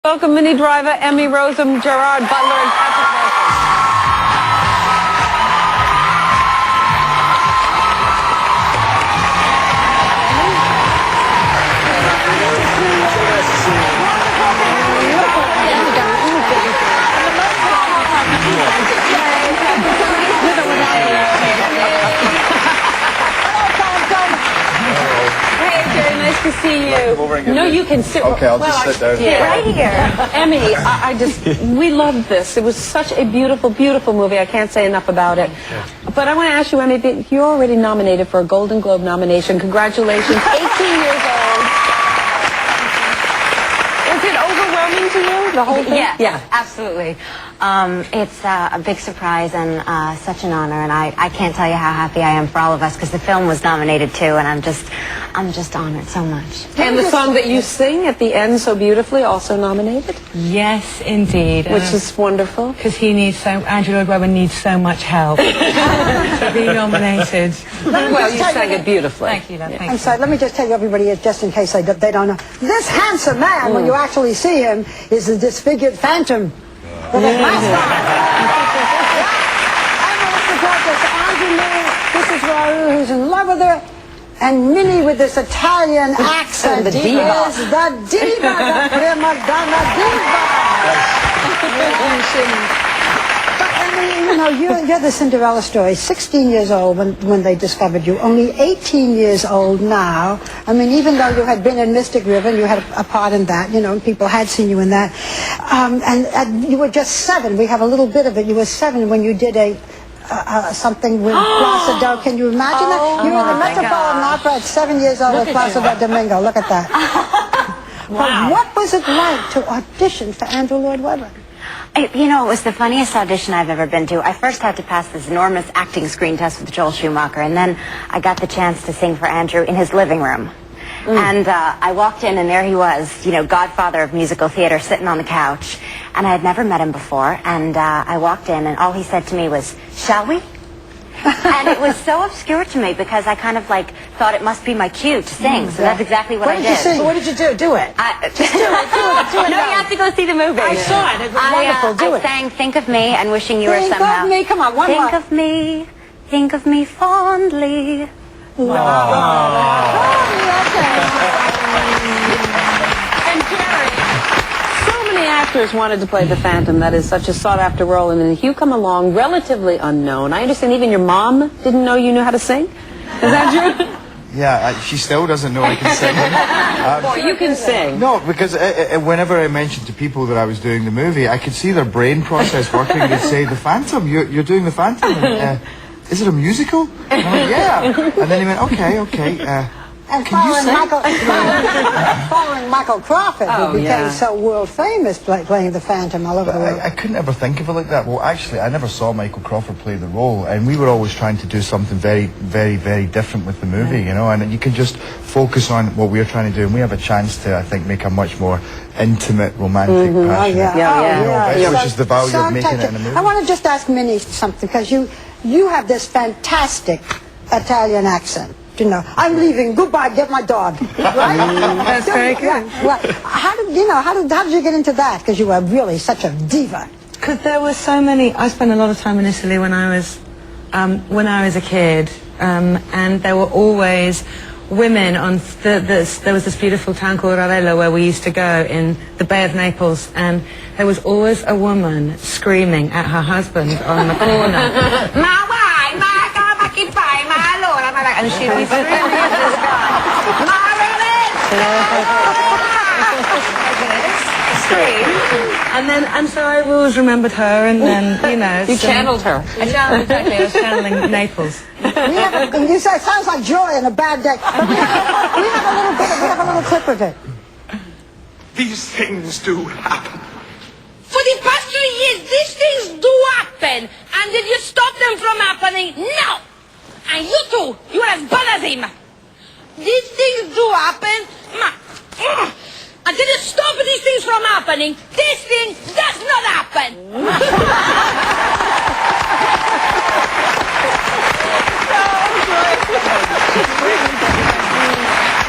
Welcome, Minnie Driver, Emmy Rossum, Gerard Butler, and Patrick Wilson. Hey, Jerry, nice to see you. No, you can sit. Okay, I'll just sit down. Yeah. Right here. Emmy, we loved this. It was such a beautiful, beautiful movie. I can't say enough about it. But I want to ask you, Emmy, you're already nominated for a Golden Globe nomination. Congratulations. 18 years old. Is it overwhelming to you, the whole thing? Yeah, absolutely. It's a big surprise and such an honor, and I can't tell you how happy I am for all of us because the film was nominated too, and I'm just honored so much. And the song that you sing at the end so beautifully, also nominated? Yes, indeed. Which is wonderful. Because Andrew Lloyd Webber needs so much help to be nominated. Well, you sang it beautifully. Thank you, thank you. I'm sorry, let me just tell you, everybody, just in case they don't know. This handsome man, when you actually see him, is the disfigured phantom with a mask on. Andrew Lee, this is Raul, who's in love with her. And Minnie with this Italian accent the diva. is the diva, the prima donna diva. But I mean, you know, you're the Cinderella story. 16 years old when they discovered you. Only 18 years old now. I mean, even though you had been in Mystic River, and you had a part in that, you know, and people had seen you in that. And you were just 7. We have a little bit of it. You were 7 when you did something with Placido. Can you imagine that? You were in the Metropolitan Opera at 7 years old with Placido Domingo. Look at that. Wow. But what was it like to audition for Andrew Lloyd Webber? You know, it was the funniest audition I've ever been to. I first had to pass this enormous acting screen test with Joel Schumacher, and then I got the chance to sing for Andrew in his living room. And I walked in, and there he was, you know, godfather of musical theater, sitting on the couch. And I had never met him before, and I walked in, and all he said to me was, "Shall we?" And it was so obscure to me because I kind of like thought it must be my cue to sing, so that's exactly what I did. What did you sing? What did you do? Do it. Just do it. No, you have to go see the movie. I saw it. It was wonderful. Do I it. sang "Think of Me" and "Wishing You Were Think Somehow." of me. Come on, one more. Think of me fondly. And Jerry, so many actors wanted to play the Phantom. That is such a sought-after role. And then you come along, relatively unknown. I understand even your mom didn't know you knew how to sing. Is that true? Yeah, she still doesn't know I can sing. Well, you can sing. No, because whenever I mentioned to people that I was doing the movie, I could see their brain process working. They'd say, "The Phantom, you're doing the Phantom. And, is it a musical?" And I'm like, "Yeah." And then he went, "Okay. And Can you sing? following Michael Crawford, who became so world famous playing the Phantom all over the world. I couldn't ever think of it like that. Well, actually, I never saw Michael Crawford play the role, and we were always trying to do something very, very, very different with the movie, you know, and you can just focus on what we're trying to do, and we have a chance to, I think, make a much more intimate, romantic, passionate, which is the value of making it in a movie. I want to just ask Minnie something, because you have this fantastic Italian accent. You know, I'm leaving. Goodbye. Get my dog. Right? That's very good. Yeah. Well, how did you get into that? Because you were really such a diva. Because there were so many. I spent a lot of time in Italy when I was a kid, and there were always women on there was this beautiful town called Ravello where we used to go in the Bay of Naples, and there was always a woman screaming at her husband on the corner. And she'd be screaming at this guy. And so I always remembered her, and then, you know. You channeled her. I was channeling Naples. You say it sounds like joy in a bad day. But we have a little clip of it. These things do happen. For the past 3 years, these things do happen. And did you stop them from happening? No. And you too, you're as bad as him. These things do happen. And did you stop these things from happening? This thing does not happen.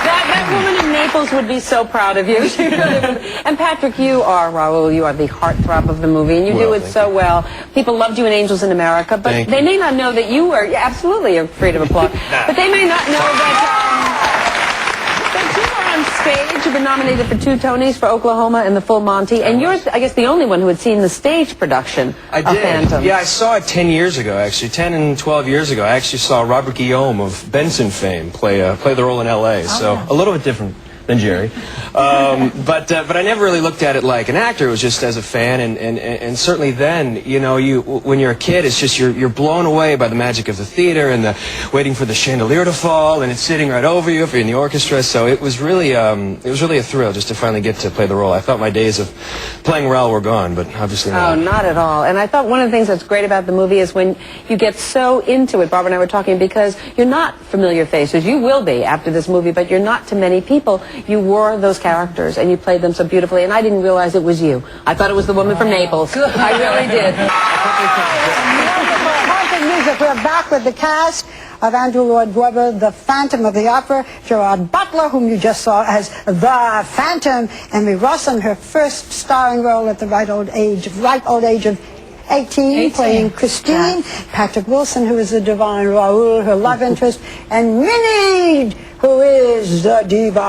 That woman in Naples would be so proud of you. She really would. And Patrick, you are, Raul, you are the heartthrob of the movie, and you do it so well. People loved you in Angels in America, but they may not know that you were, yeah, absolutely, you're free to applaud, but they may not know that you were on stage. You've been nominated for 2 Tonys for Oklahoma and The Full Monty, and you're, I guess, the only one who had seen the stage production of Phantom. Yeah, I saw it 10 years ago, actually. 10 and 12 years ago. I actually saw Robert Guillaume of Benson fame play the role in L.A., so a little bit different than Jerry. But I never really looked at it like an actor. It was just as a fan, and certainly then, you know, when you're a kid, it's just you're blown away by the magic of the theater and the waiting for the chandelier to fall, and it's sitting right over you if you're in the orchestra. So it was really a thrill just to finally get to play the role. I thought my days of playing Raul were gone, but obviously not. Oh, not at all. And I thought one of the things that's great about the movie is when you get so into it. Barbara and I were talking, because you're not familiar faces. You will be after this movie, but you're not to many people. You were those characters, and you played them so beautifully, and I didn't realize it was you. I thought it was the woman from Naples. I really did. Haunted music. We're back with the cast of Andrew Lloyd Webber, the Phantom of the Opera, Gerard Butler, whom you just saw as the Phantom, Emmy Ross in her first starring role at the ripe old age of 18, playing Christine, Patrick Wilson, who is the divine Raul, her love interest, and Minnie, who is the diva.